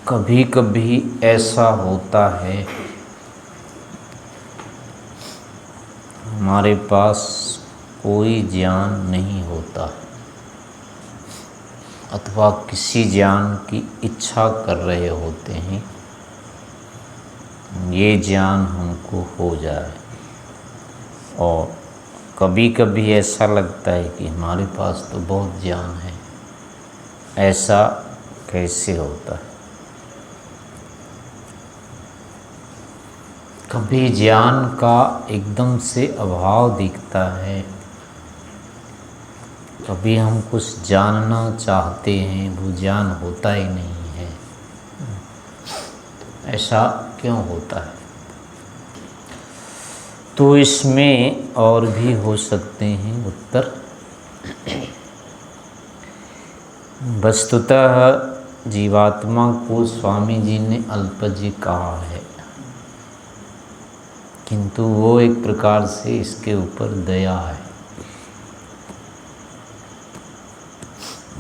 कभी कभी ऐसा होता है हमारे पास कोई ज्ञान नहीं होता अथवा किसी ज्ञान की इच्छा कर रहे होते हैं, ये ज्ञान हमको हो जाए। और कभी कभी ऐसा लगता है कि हमारे पास तो बहुत ज्ञान है, ऐसा कैसे होता है। कभी ज्ञान का एकदम से अभाव दिखता है, कभी हम कुछ जानना चाहते हैं, वो ज्ञान होता ही नहीं है। ऐसा क्यों होता है? तो इसमें और भी हो सकते हैं उत्तर। वस्तुतः जीवात्मा को स्वामी जी ने अल्पज्य कहा है, किंतु वो एक प्रकार से इसके ऊपर दया है।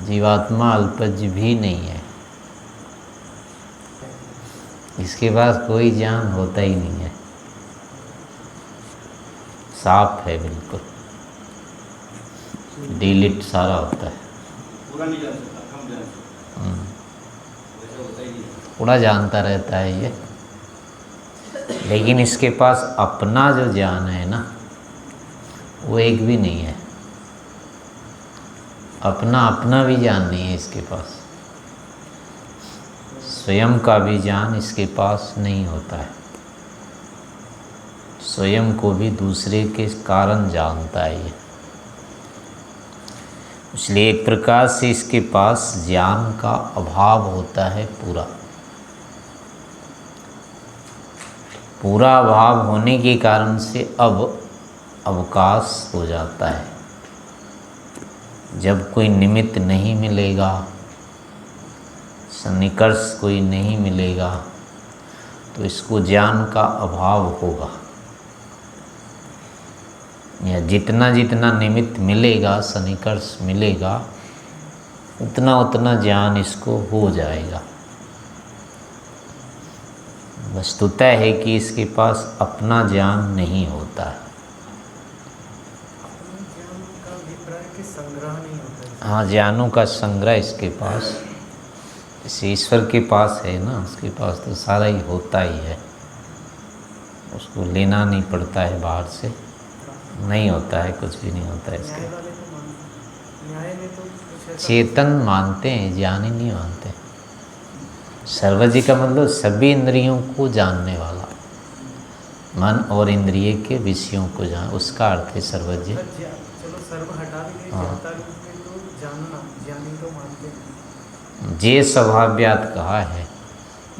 जीवात्मा अल्पज्य भी नहीं है, इसके पास कोई ज्ञान होता ही नहीं है, साफ है बिल्कुल, डिलीट सारा होता है। पूरा जानता रहता है ये, लेकिन इसके पास अपना जो ज्ञान है ना, वो एक भी नहीं है। अपना भी ज्ञान नहीं है इसके पास, स्वयं का भी ज्ञान इसके पास नहीं होता है। स्वयं को भी दूसरे के कारण जानता है ये। इसलिए एक प्रकार से इसके पास ज्ञान का अभाव होता है। पूरा अभाव होने के कारण से अब अवकाश हो जाता है। जब कोई निमित्त नहीं मिलेगा, सन्निकर्ष कोई नहीं मिलेगा, तो इसको ज्ञान का अभाव होगा। या जितना जितना निमित्त मिलेगा, सन्निकर्ष मिलेगा, उतना उतना ज्ञान इसको हो जाएगा। वस्तुतः है कि इसके पास अपना ज्ञान नहीं होता है। हाँ, ज्ञानों का संग्रह इसके पास, इसे ईश्वर के पास है ना, उसके पास तो सारा ही होता ही है, उसको लेना नहीं पड़ता है बाहर से। नहीं होता है, कुछ भी नहीं होता है इसके। चेतन मानते हैं, ज्ञान ही नहीं मानते। सर्वज्ञ का मतलब सभी इंद्रियों को जानने वाला, मन और इंद्रिय के विषयों को जान, उसका अर्थ है सर्वज्ञ। हाँ, जे स्वभाव्यात कहा है,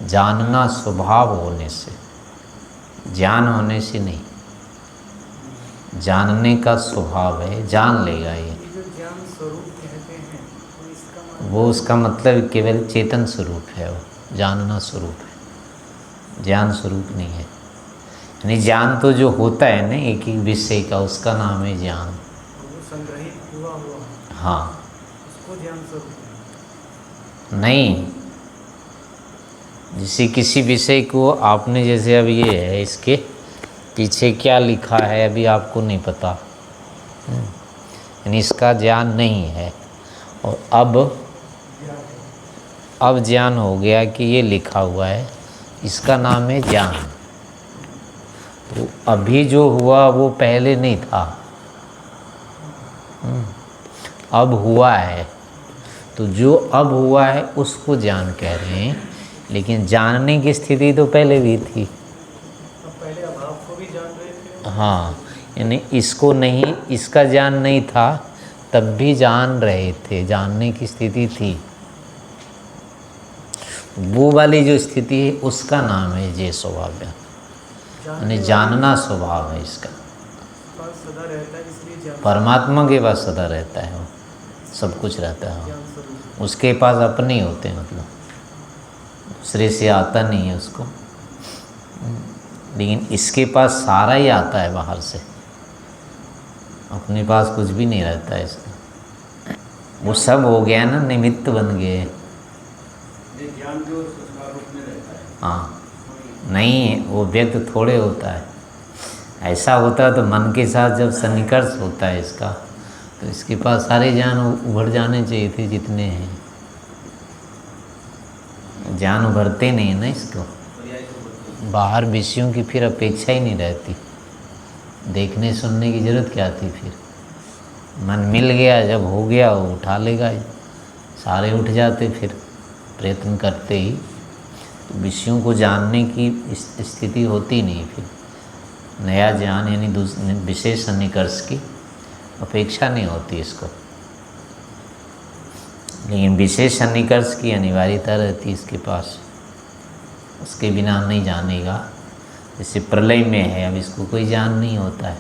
जानना स्वभाव होने से, ज्ञान होने से नहीं। जानने का स्वभाव है, जान लेगा ये। वो उसका मतलब केवल चेतन स्वरूप है, वो जानना स्वरूप है, ज्ञान स्वरूप नहीं है। यानी ज्ञान तो जो होता है ना एक एक विषय का, उसका नाम है ज्ञान। हाँ, उसको ज्ञान स्वरूप नहीं। जैसे किसी विषय को आपने, जैसे अब ये है, इसके पीछे क्या लिखा है अभी आपको नहीं पता, यानी इसका ज्ञान नहीं है। और अब ज्ञान हो गया कि ये लिखा हुआ है, इसका नाम है ज्ञान। तो अभी जो हुआ वो पहले नहीं था, अब हुआ है। तो जो अब हुआ है उसको ज्ञान कह रहे हैं, लेकिन जानने की स्थिति तो पहले भी थी। पहले अभाव को भी जान रहे थे। हाँ, यानी इसको नहीं, इसका ज्ञान नहीं था तब भी जान रहे थे, जानने की स्थिति थी। वो वाली जो स्थिति है उसका नाम है जे स्वभाव, यानी जानना स्वभाव है इसका। सदा रहता है, इसलिए परमात्मा के पास सदा रहता है, वो सब कुछ रहता है। उसके पास अपने ही होते हैं, मतलब दूसरे से आता नहीं है उसको। लेकिन इसके पास सारा ही आता है बाहर से, अपने पास कुछ भी नहीं रहता है इसका। वो सब हो गया ना, निमित्त बन गए। ज्ञान जो संस्कारों हाँ, नहीं वो व्यक्त थोड़े होता है। ऐसा होता है तो मन के साथ जब सन्निकर्ष होता है इसका, तो इसके पास सारे ज्ञान उभर जाने चाहिए थे जितने हैं। ज्ञान उभरते नहीं है ना इसको, बाहर विषयों की फिर अपेक्षा ही नहीं रहती, देखने सुनने की जरूरत क्या थी फिर। मन मिल गया, जब हो गया वो उठा लेगा, सारे उठ जाते फिर प्रयत्न करते ही। तो विषयों को जानने की स्थिति होती नहीं फिर। नया ज्ञान यानी विशेष सन्निकर्ष की अपेक्षा नहीं होती इसको, लेकिन विशेष सन्निकर्ष की अनिवार्यता रहती है इसके पास। उसके बिना नहीं जानेगा। जैसे प्रलय में है, अब इसको कोई ज्ञान नहीं होता है,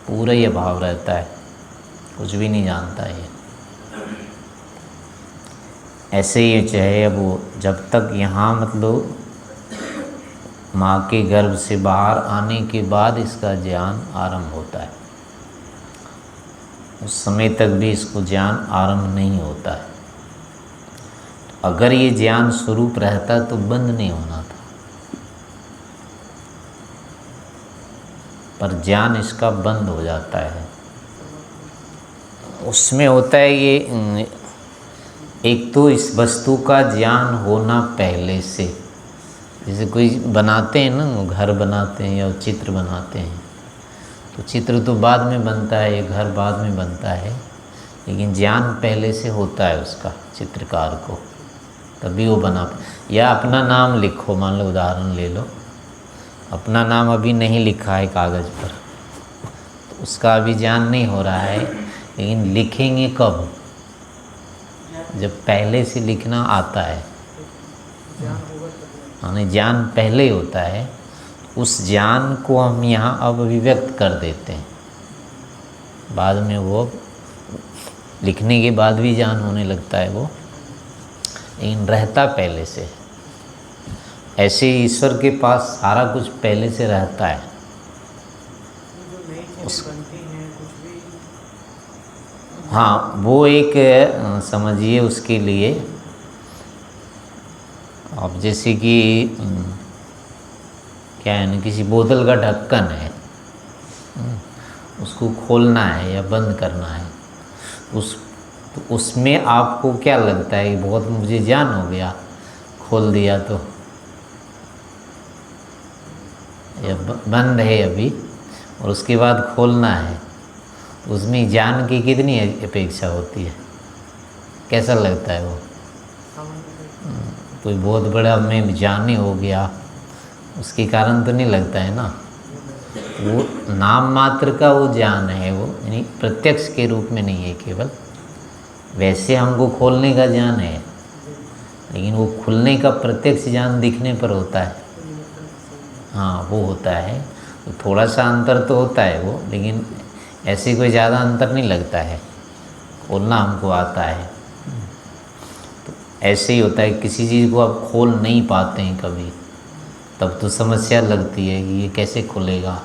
पूरा ही अभाव रहता है, कुछ भी नहीं जानता है। ऐसे ही चाहे अब वो जब तक यहाँ मतलब माँ के गर्भ से बाहर आने के बाद इसका ज्ञान आरंभ होता है, उस समय तक भी इसको ज्ञान आरंभ नहीं होता है। अगर ये ज्ञान स्वरूप रहता तो बंद नहीं होना था, पर ज्ञान इसका बंद हो जाता है। उसमें होता है ये, एक तो इस वस्तु का ज्ञान होना पहले से। जैसे कोई बनाते हैं ना, घर बनाते हैं या चित्र बनाते हैं, तो चित्र तो बाद में बनता है, ये घर बाद में बनता है, लेकिन ज्ञान पहले से होता है उसका चित्रकार को, तभी वो बना। या अपना नाम लिखो, मान लो उदाहरण ले लो, अपना नाम अभी नहीं लिखा है कागज़ पर, तो उसका अभी ज्ञान नहीं हो रहा है, लेकिन लिखेंगे कब? जब पहले से लिखना आता है, यानी ज्ञान पहले होता है। उस ज्ञान को हम यहाँ अब अभिव्यक्त कर देते हैं, बाद में वो लिखने के बाद भी ज्ञान होने लगता है वो, लेकिन रहता पहले से। ऐसे ही ईश्वर के पास सारा कुछ पहले से रहता है। हाँ, वो एक समझिए उसके लिए, अब जैसे कि क्या है ना, किसी बोतल का ढक्कन है, उसको खोलना है या बंद करना है, तो उसमें आपको क्या लगता है कि बहुत मुझे ज्ञान हो गया, खोल दिया तो, या बंद है अभी और उसके बाद खोलना है, तो उसमें ज्ञान की कितनी अपेक्षा होती है? कैसा लगता है वो? कोई बहुत बड़ा मैं ज्ञानी हो गया उसके कारण तो नहीं लगता है ना, वो नाम मात्र का वो ज्ञान है, वो यानी प्रत्यक्ष के रूप में नहीं है केवल। वैसे हमको खोलने का ज्ञान है, लेकिन वो खुलने का प्रत्यक्ष ज्ञान दिखने पर होता है। हाँ, वो होता है, तो थोड़ा सा अंतर तो होता है वो, लेकिन ऐसे कोई ज़्यादा अंतर नहीं लगता है, खोलना हमको आता है। तो ऐसे ही होता है, किसी चीज़ को आप खोल नहीं पाते हैं कभी, तब तो समस्या लगती है कि ये कैसे खुलेगा,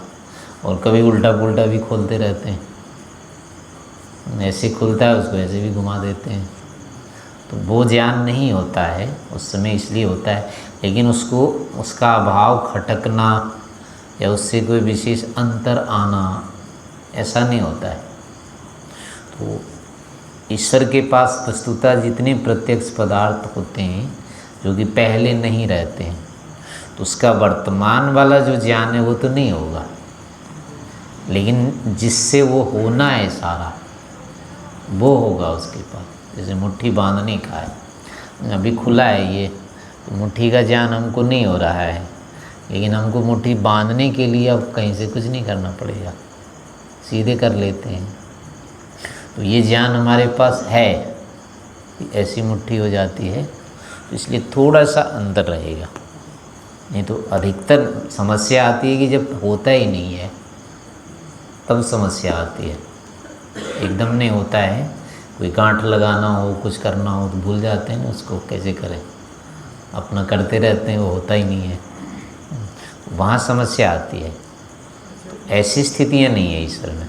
और कभी उल्टा पुल्टा भी खोलते रहते हैं, ऐसे खुलता है उसको ऐसे भी घुमा देते हैं, तो वो ज्ञान नहीं होता है उस समय, इसलिए होता है। लेकिन उसको उसका अभाव, खटकना या उससे कोई विशेष अंतर आना, ऐसा नहीं होता है। तो ईश्वर के पास वस्तुतः जितने प्रत्यक्ष पदार्थ होते हैं जो कि पहले नहीं रहते हैं, तो उसका वर्तमान वाला जो ज्ञान है वो तो नहीं होगा, लेकिन जिससे वो होना है सारा, वो होगा उसके पास। जैसे मुट्ठी बांधने का है, अभी खुला है ये, तो मुट्ठी का ज्ञान हमको नहीं हो रहा है, लेकिन हमको मुट्ठी बांधने के लिए अब कहीं से कुछ नहीं करना पड़ेगा, सीधे कर लेते हैं। तो ये ज्ञान हमारे पास है, ऐसी मुट्ठी हो जाती है, तो इसलिए थोड़ा सा अंतर रहेगा। नहीं तो अधिकतर समस्या आती है कि जब होता ही नहीं है तब समस्या आती है। एकदम नहीं होता है, कोई गांठ लगाना हो, कुछ करना हो तो भूल जाते हैं ना उसको कैसे करें, अपना करते रहते हैं, वो होता ही नहीं है, वहाँ समस्या आती है। तो ऐसी स्थितियाँ नहीं है ईश्वर में।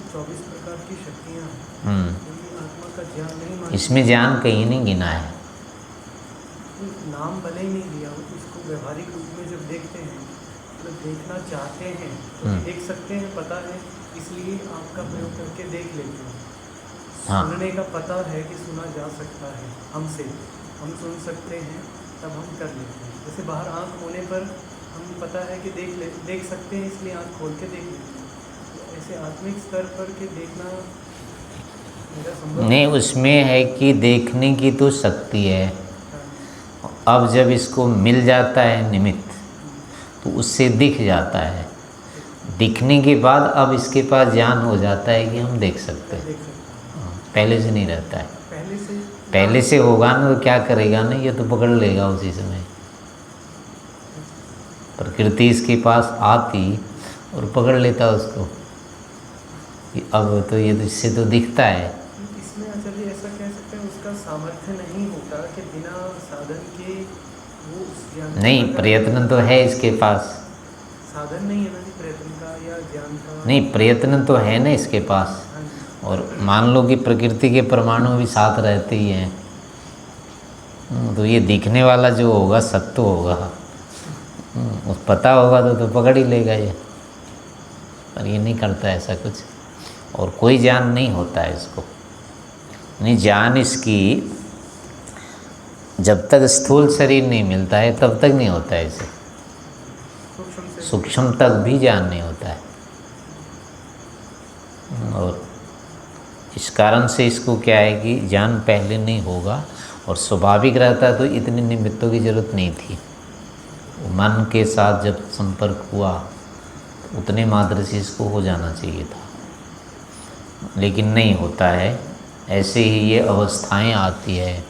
24 प्रकार की शक्तियाँ हैं, हम्म, आत्मा का ज्ञान नहीं मानते। इसमें ज्ञान कहीं नहीं गिना है। तो नाम भले ही नहीं लिया हो, तो इसको व्यवहारिक रूप में जब देखते हैं, मतलब देखना चाहते हैं तो देख सकते हैं, पता है, इसलिए आपका प्रयोग करके देख लेते हैं। हाँ। सुनने का पता है कि सुना जा सकता है हमसे, हम सुन सकते हैं, तब हम कर लेते हैं। जैसे बाहर आँख होने पर हम पता है कि देख सकते हैं, इसलिए आँख खोल के देख लेते हैं। तो ऐसे आत्मिक स्तर पर के देखना मेरा संभव नहीं, उसमें है कि देखने की तो शक्ति है। अब जब इसको मिल जाता है निमित्त तो उससे दिख जाता है। दिखने के बाद अब इसके पास ज्ञान हो जाता है कि हम देख सकते हैं। पहले से नहीं रहता है। पहले से होगा ना तो क्या करेगा ना, ये तो पकड़ लेगा उसी समय। प्रकृति इसके पास आती और पकड़ लेता उसको कि अब तो ये तो इससे तो दिखता है। इसमें चलिए ऐसा कह सकते हैं, उसका सामर्थ्य नहीं होता कि बिना साधन के वो उस ज्ञान नहीं, प्रयत्न तो है इसके पास। साधन नहीं है ना जी प्रयत्न का या ज्ञान का। नहीं, प्रयत्न तो है ना इसके पास। और मान लो कि प्रकृति के परमाणु भी साथ रहते ही हैं, तो ये दिखने वाला जो होगा सत्य होगा, उस पता होगा तो पकड़ ही लेगा ये। पर ये नहीं करता ऐसा कुछ, और कोई ज्ञान नहीं होता है इसको। नहीं, ज्ञान इसकी जब तक स्थूल शरीर नहीं मिलता है तब तक नहीं होता है इसे। सूक्ष्म तक भी ज्ञान नहीं होता है। और इस कारण से इसको क्या है कि ज्ञान पहले नहीं होगा, और स्वाभाविक रहता है तो इतने निमित्तों की जरूरत नहीं थी। मन के साथ जब संपर्क हुआ उतने मात्र से इसको हो जाना चाहिए था, लेकिन नहीं होता है। ऐसे ही ये अवस्थाएं आती है,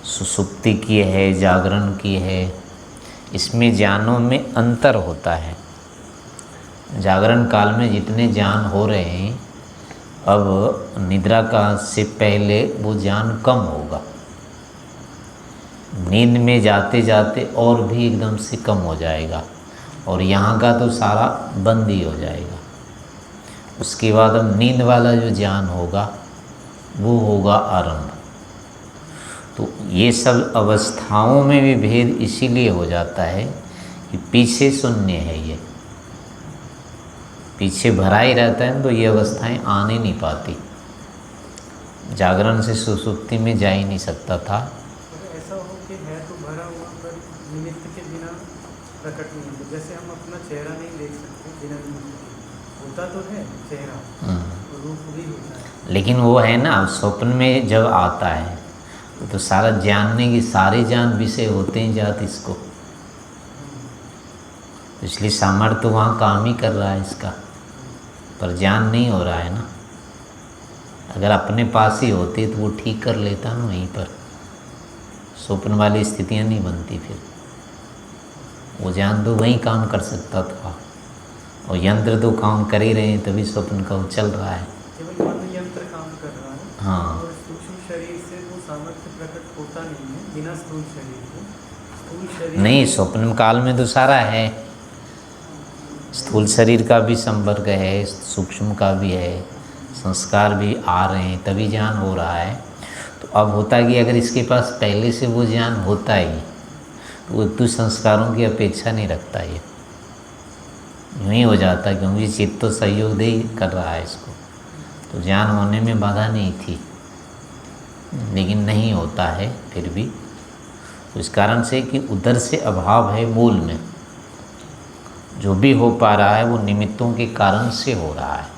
सुसुप्ति की है, जागरण की है, इसमें ज्ञानों में अंतर होता है। जागरण काल में जितने ज्ञान हो रहे हैं, अब निद्रा का से पहले वो ज्ञान कम होगा। नींद में जाते जाते और भी एकदम से कम हो जाएगा, और यहाँ का तो सारा बंद ही हो जाएगा। उसके बाद अब नींद वाला जो ज्ञान होगा वो होगा आरंभ। तो ये सब अवस्थाओं में भी भेद इसीलिए हो जाता है कि पीछे शून्य है, ये पीछे भरा ही रहता है, तो ये अवस्थाएं आने नहीं पाती। जागरण से सुसुप्ति में जा ही नहीं सकता था। ऐसा हो कि है तो भरा हुआ, पर निमित्त के बिना प्रकट नहीं होता। जैसे हम अपना चेहरा नहीं देख सकते बिना निमित्त के, होता तो है चेहरा, रूप भी होता है, लेकिन वो है ना, स्वप्न में जब आता है तो सारा जानने की सारे ज्ञान विषय होते हैं जात इसको, इसलिए सामर्थ्य वहाँ काम ही कर रहा है इसका, पर ज्ञान नहीं हो रहा है ना। अगर अपने पास ही होते तो वो ठीक कर लेता ना वहीं पर, स्वप्न वाली स्थितियाँ नहीं बनती। फिर वो ज्ञान तो वहीं काम कर सकता था, और यंत्र तो काम कर ही रहे हैं, तभी स्वप्न का वो चल रहा है। केवल मन यंत्र काम कर रहा है। हाँ, और सूक्ष्म शरीर से वो सामर्थ्य प्रकट होता नहीं है बिना स्थूल शरीर के। स्थूल शरीर नहीं, स्वप्न काल में तो सारा है, स्थूल शरीर का भी संपर्क है, सूक्ष्म का भी है, संस्कार भी आ रहे हैं, तभी ज्ञान हो रहा है। तो अब होता है कि अगर इसके पास पहले से वो ज्ञान होता ही तो वो तो संस्कारों की अपेक्षा नहीं रखता, ये यूँ ही हो जाता, क्योंकि चित्त तो सहयोग दे ही कर रहा है इसको, तो ज्ञान होने में बाधा नहीं थी, लेकिन नहीं होता है फिर भी। तो इस कारण से कि उधर से अभाव है, मूल में जो भी हो पा रहा है वो निमित्तों के कारण से हो रहा है।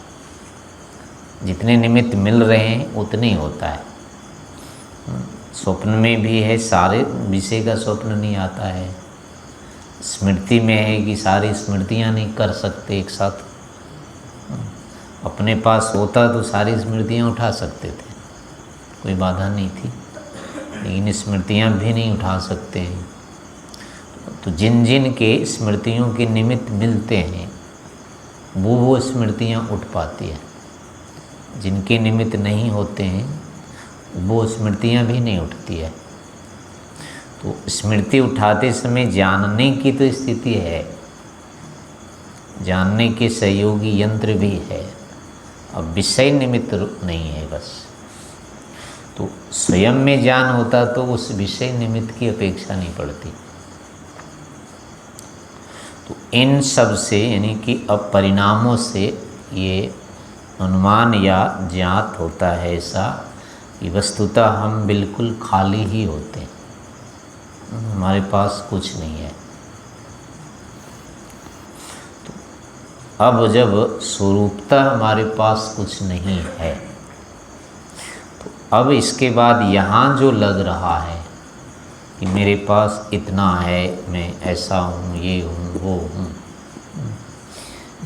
जितने निमित्त मिल रहे हैं उतने ही होता है। स्वप्न में भी है, सारे विषय का स्वप्न नहीं आता है। स्मृति में है कि सारी स्मृतियाँ नहीं कर सकते एक साथ। अपने पास होता तो सारी स्मृतियाँ उठा सकते थे, कोई बाधा नहीं थी, लेकिन स्मृतियाँ भी नहीं उठा सकते हैं। तो जिन जिन के स्मृतियों के निमित्त मिलते हैं वो स्मृतियाँ उठ पाती हैं। जिनके निमित्त नहीं होते हैं वो स्मृतियाँ भी नहीं उठती है। तो स्मृति उठाते समय जानने की तो स्थिति है, जानने के सहयोगी यंत्र भी है, अब विषय निमित्त नहीं है बस। तो स्वयं में ज्ञान होता तो उस विषय निमित्त की अपेक्षा नहीं पड़ती। तो इन सब से यानी कि अपरिणामों से ये अनुमान या ज्ञात होता है ऐसा कि वस्तुतः हम बिल्कुल खाली ही होते हैं, हमारे पास कुछ नहीं है। तो अब जब स्वरूपतः हमारे पास कुछ नहीं है, तो अब इसके बाद यहाँ जो लग रहा है कि मेरे पास इतना है, मैं ऐसा हूँ, ये हूँ, वो हूँ,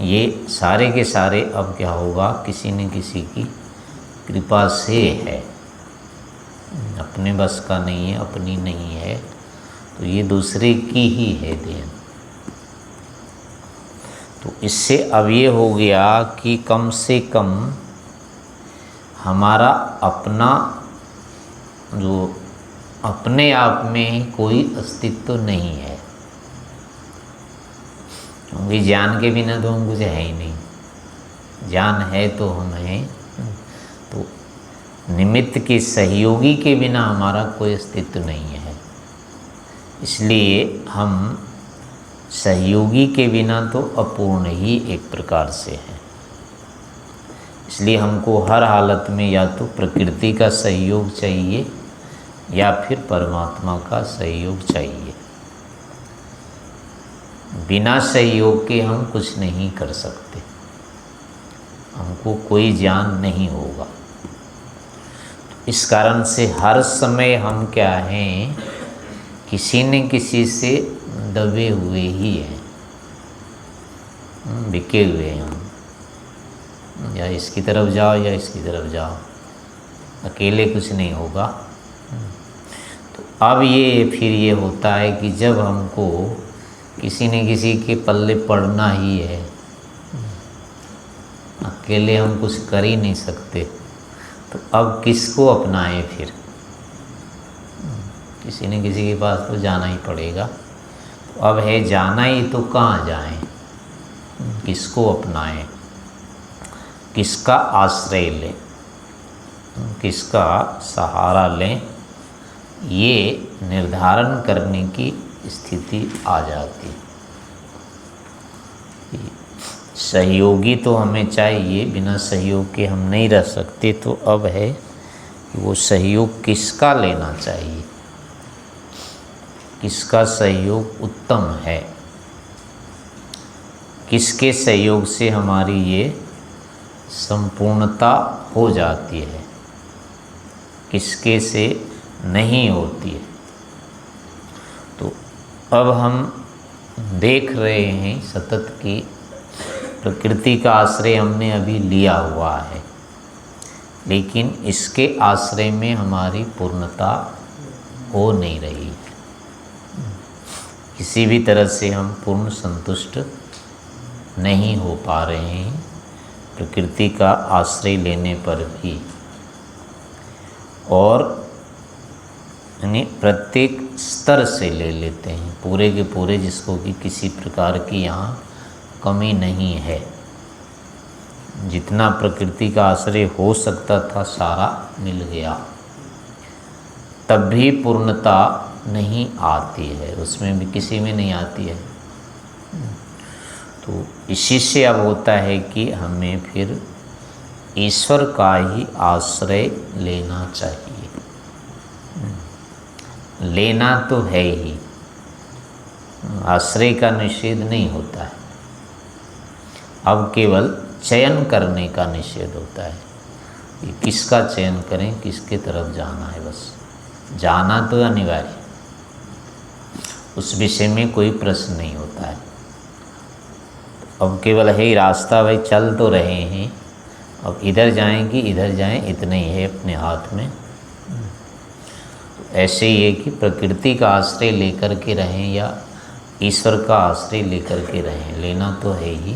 ये सारे के सारे अब क्या होगा, किसी न किसी की कृपा से है, अपने बस का नहीं है, अपनी नहीं है, तो ये दूसरे की ही है देन। तो इससे अब ये हो गया कि कम से कम हमारा अपना जो अपने आप में कोई अस्तित्व नहीं है, क्योंकि ज्ञान के बिना तो हम कुछ है ही नहीं, ज्ञान है तो हम हैं। तो निमित्त के सहयोगी के बिना हमारा कोई अस्तित्व नहीं है, इसलिए हम सहयोगी के बिना तो अपूर्ण ही एक प्रकार से है। इसलिए हमको हर हालत में या तो प्रकृति का सहयोग चाहिए या फिर परमात्मा का सहयोग चाहिए। बिना सहयोग के हम कुछ नहीं कर सकते, हमको कोई ज्ञान नहीं होगा। इस कारण से हर समय हम क्या हैं, किसी न किसी से दबे हुए ही हैं, बिके हुए हैं हम, या इसकी तरफ जाओ या इसकी तरफ जाओ, अकेले कुछ नहीं होगा। तो अब ये फिर ये होता है कि जब हमको किसी न किसी के पल्ले पड़ना ही है, अकेले हम कुछ कर ही नहीं सकते, तो अब किसको अपनाएं फिर, किसी न किसी के पास तो जाना ही पड़ेगा। तो अब है जाना ही, तो कहाँ जाएं, किसको अपनाएं, किसका आश्रय लें, किसका सहारा लें, ये निर्धारण करने की स्थिति आ जाती है। सहयोगी तो हमें चाहिए, बिना सहयोग के हम नहीं रह सकते। तो अब है कि वो सहयोग किसका लेना चाहिए, किसका सहयोग उत्तम है, किसके सहयोग से हमारी ये संपूर्णता हो जाती है, किसके से नहीं होती है। तो अब हम देख रहे हैं सतत की प्रकृति का आश्रय हमने अभी लिया हुआ है, लेकिन इसके आश्रय में हमारी पूर्णता हो नहीं रही है। किसी भी तरह से हम पूर्ण संतुष्ट नहीं हो पा रहे हैं प्रकृति का आश्रय लेने पर भी। और यानी प्रत्येक स्तर से ले लेते हैं पूरे के पूरे, जिसको कि किसी प्रकार की यहाँ कमी नहीं है। जितना प्रकृति का आश्रय हो सकता था सारा मिल गया, तब भी पूर्णता नहीं आती है, उसमें भी किसी में नहीं आती है। तो इसी से अब होता है कि हमें फिर ईश्वर का ही आश्रय लेना चाहिए। लेना तो है ही, आश्रय का निषेध नहीं होता है, अब केवल चयन करने का निषेध होता है कि किसका चयन करें, किसके तरफ जाना है। बस जाना तो अनिवार्य, उस विषय में कोई प्रश्न नहीं होता है। अब केवल है ही रास्ता, भाई चल तो रहे हैं, अब इधर जाएं कि इधर जाएं इतना ही है अपने हाथ में। तो ऐसे ही है कि प्रकृति का आश्रय लेकर के रहें या ईश्वर का आश्रय लेकर के रहें, लेना तो है ही।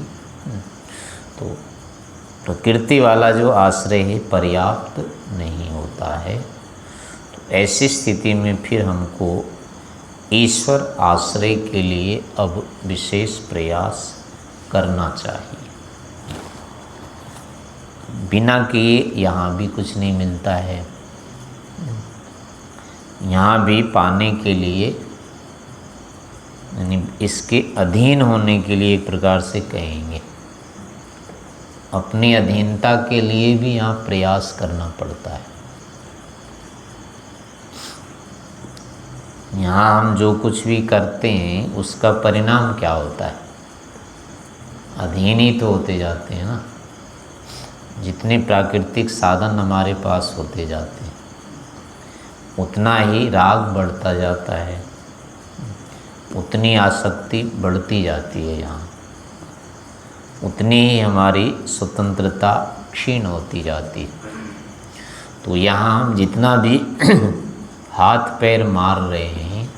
तो प्रकृति वाला जो आश्रय है पर्याप्त नहीं होता है। तो ऐसी स्थिति में फिर हमको ईश्वर आश्रय के लिए अब विशेष प्रयास करना चाहिए। बिना किए यहाँ भी कुछ नहीं मिलता है, यहाँ भी पाने के लिए, यानी इसके अधीन होने के लिए एक प्रकार से कहेंगे, अपनी अधीनता के लिए भी यहाँ प्रयास करना पड़ता है। यहाँ हम जो कुछ भी करते हैं उसका परिणाम क्या होता है? अधीन ही तो होते जाते हैं ना। जितने प्राकृतिक साधन हमारे पास होते जाते हैं उतना ही राग बढ़ता जाता है, उतनी आसक्ति बढ़ती जाती है यहाँ, उतनी ही हमारी स्वतंत्रता क्षीण होती जाती है। तो यहाँ हम जितना भी हाथ पैर मार रहे हैं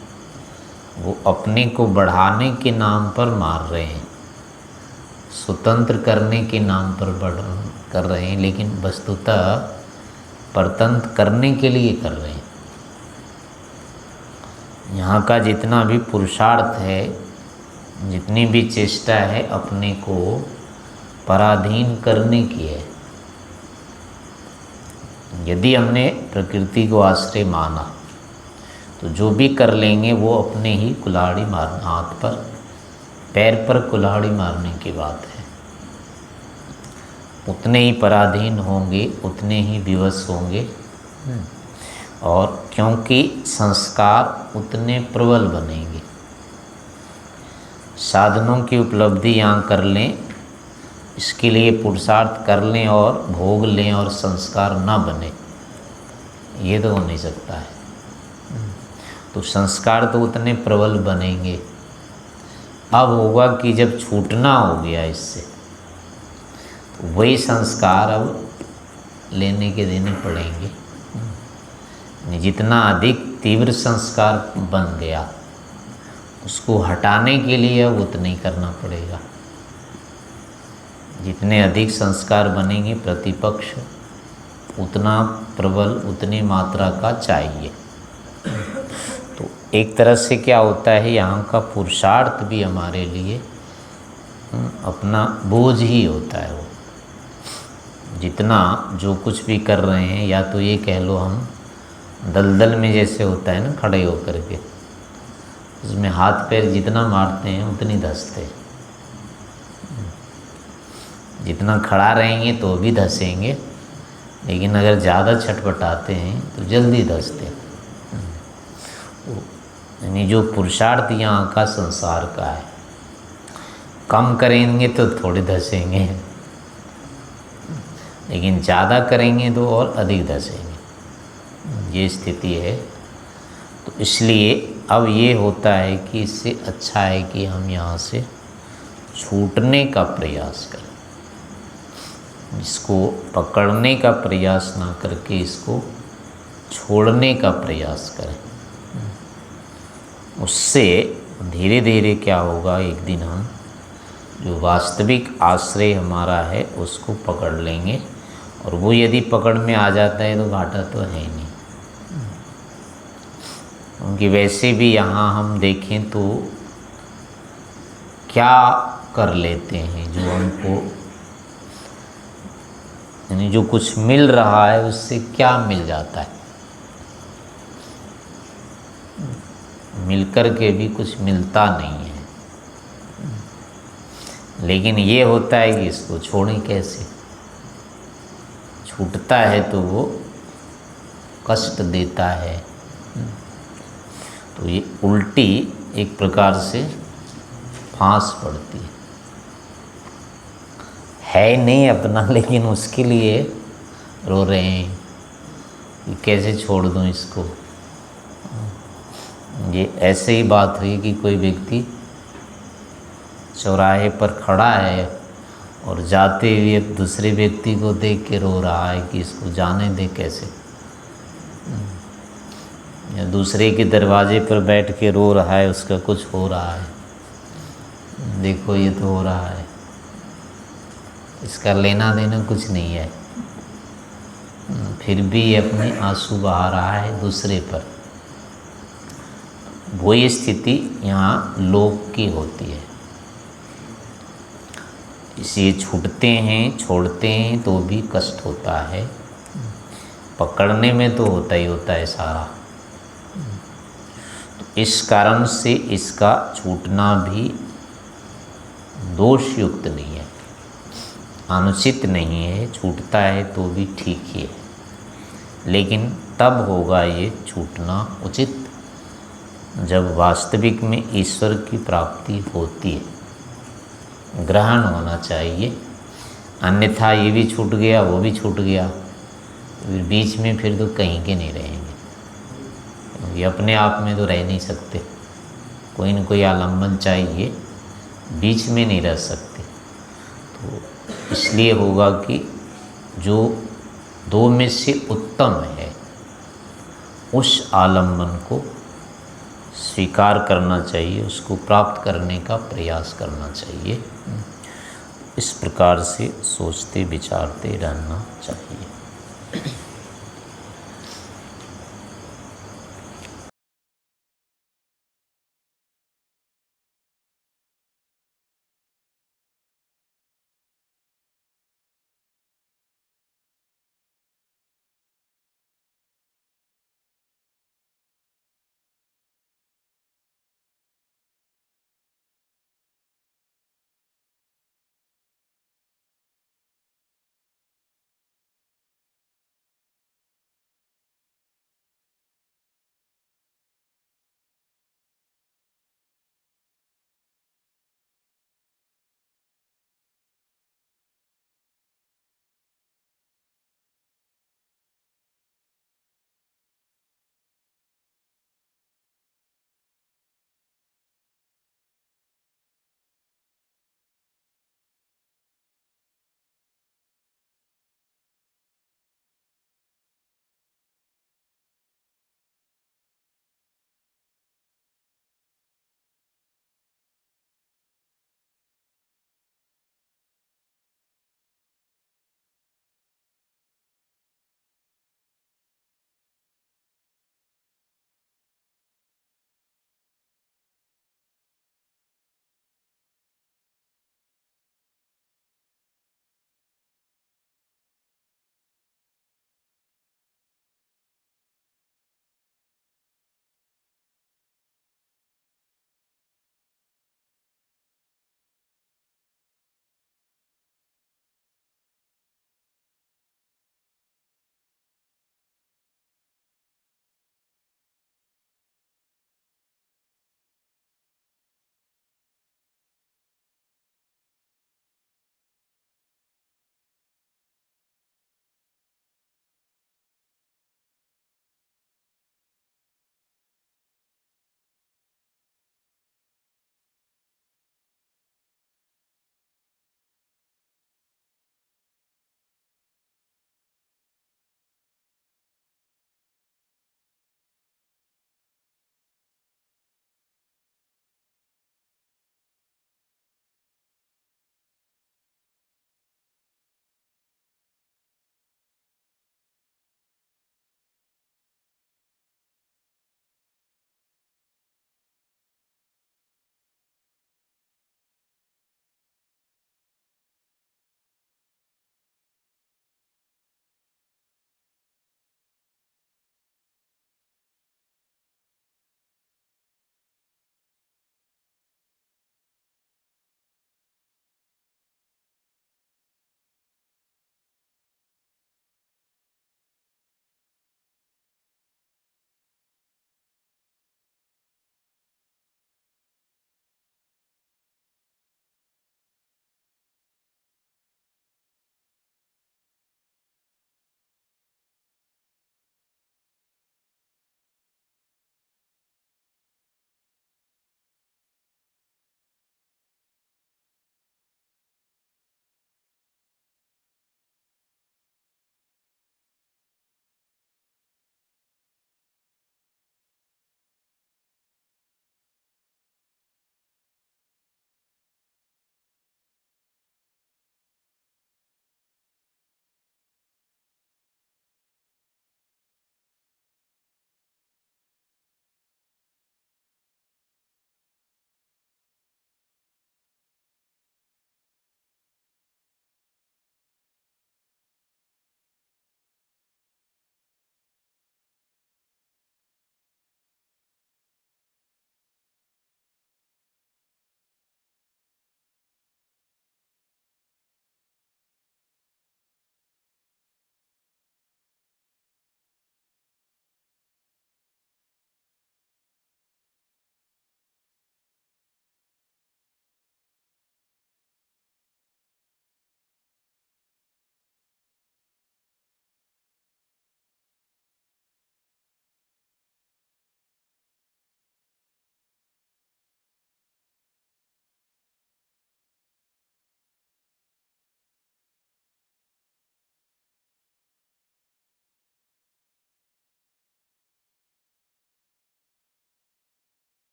वो अपने को बढ़ाने के नाम पर मार रहे हैं, स्वतंत्र करने के नाम पर कर रहे हैं, लेकिन वस्तुतः परतंत्र करने के लिए कर रहे हैं। यहाँ का जितना भी पुरुषार्थ है, जितनी भी चेष्टा है, अपने को पराधीन करने की है। यदि हमने प्रकृति को आश्रय माना तो जो भी कर लेंगे वो अपने ही कुल्हाड़ी मारना, हाथ पर पैर पर कुल्हाड़ी मारने की बात है। उतने ही पराधीन होंगे, उतने ही विवश होंगे, और क्योंकि संस्कार उतने प्रबल बनेंगे। साधनों की उपलब्धि यहाँ कर लें, इसके लिए पुरुषार्थ कर लें और भोग लें और संस्कार ना बने, ये तो हो नहीं सकता है। तो संस्कार तो उतने प्रबल बनेंगे। अब होगा कि जब छूटना हो गया इससे, तो वही संस्कार अब लेने के देने पड़ेंगे। जितना अधिक तीव्र संस्कार बन गया उसको हटाने के लिए अब उतना ही करना पड़ेगा। जितने अधिक संस्कार बनेंगे प्रतिपक्ष उतना प्रबल, उतनी मात्रा का चाहिए। तो एक तरह से क्या होता है, यहाँ का पुरुषार्थ भी हमारे लिए अपना बोझ ही होता है। वो जितना जो कुछ भी कर रहे हैं, या तो ये कह लो हम दलदल में जैसे होता है ना, खड़े होकर के उसमें हाथ पैर जितना मारते हैं उतनी धंसते हैं। जितना खड़ा रहेंगे तो भी धंसेंगे, लेकिन अगर ज़्यादा छटपटाते हैं तो जल्दी धंसते हैं। यानी जो पुरुषार्थ यहाँ का संसार का है, कम करेंगे तो थोड़े धंसेंगे, लेकिन ज़्यादा करेंगे तो और अधिक धंसेंगे। ये स्थिति है। तो इसलिए अब ये होता है कि इससे अच्छा है कि हम यहाँ से छूटने का प्रयास करें, इसको पकड़ने का प्रयास ना करके इसको छोड़ने का प्रयास करें। उससे धीरे धीरे क्या होगा, एक दिन हम जो वास्तविक आश्रय हमारा है उसको पकड़ लेंगे, और वो यदि पकड़ में आ जाता है तो घाटा तो है ही नहीं। क्योंकि वैसे भी यहाँ हम देखें तो क्या कर लेते हैं, जो हमको यानी जो कुछ मिल रहा है उससे क्या मिल जाता है, मिलकर के भी कुछ मिलता नहीं है। लेकिन ये होता है कि इसको छोड़ें कैसे, छूटता है तो वो कष्ट देता है। तो ये उल्टी एक प्रकार से फांस पड़ती है नहीं अपना, लेकिन उसके लिए रो रहे हैं कि कैसे छोड़ दूं इसको। ये ऐसे ही बात हुई कि कोई व्यक्ति चौराहे पर खड़ा है और जाते हुए दूसरे व्यक्ति को देख के रो रहा है कि इसको जाने दे कैसे, या दूसरे के दरवाजे पर बैठ के रो रहा है, उसका कुछ हो रहा है, देखो ये तो हो रहा है, इसका लेना देना कुछ नहीं है, फिर भी अपने आंसू बहा रहा है दूसरे पर। वही स्थिति यहाँ लोक की होती है। इसलिए छूटते हैं, छोड़ते हैं तो भी कष्ट होता है, पकड़ने में तो होता ही होता है सारा। तो इस कारण से इसका छूटना भी दोष युक्त नहीं है, अनुचित नहीं है। छूटता है तो भी ठीक ही है, लेकिन तब होगा ये छूटना उचित जब वास्तविक में ईश्वर की प्राप्ति होती है, ग्रहण होना चाहिए। अन्यथा ये भी छूट गया, वो भी छूट गया, फिर बीच में फिर तो कहीं के नहीं रहेंगे। ये अपने आप में तो रह नहीं सकते, कोई न कोई आलम्बन चाहिए, बीच में नहीं रह सकते। तो इसलिए होगा कि जो दो में से उत्तम है उस आलम्बन को स्वीकार करना चाहिए, उसको प्राप्त करने का प्रयास करना चाहिए। इस प्रकार से सोचते विचारते रहना चाहिए।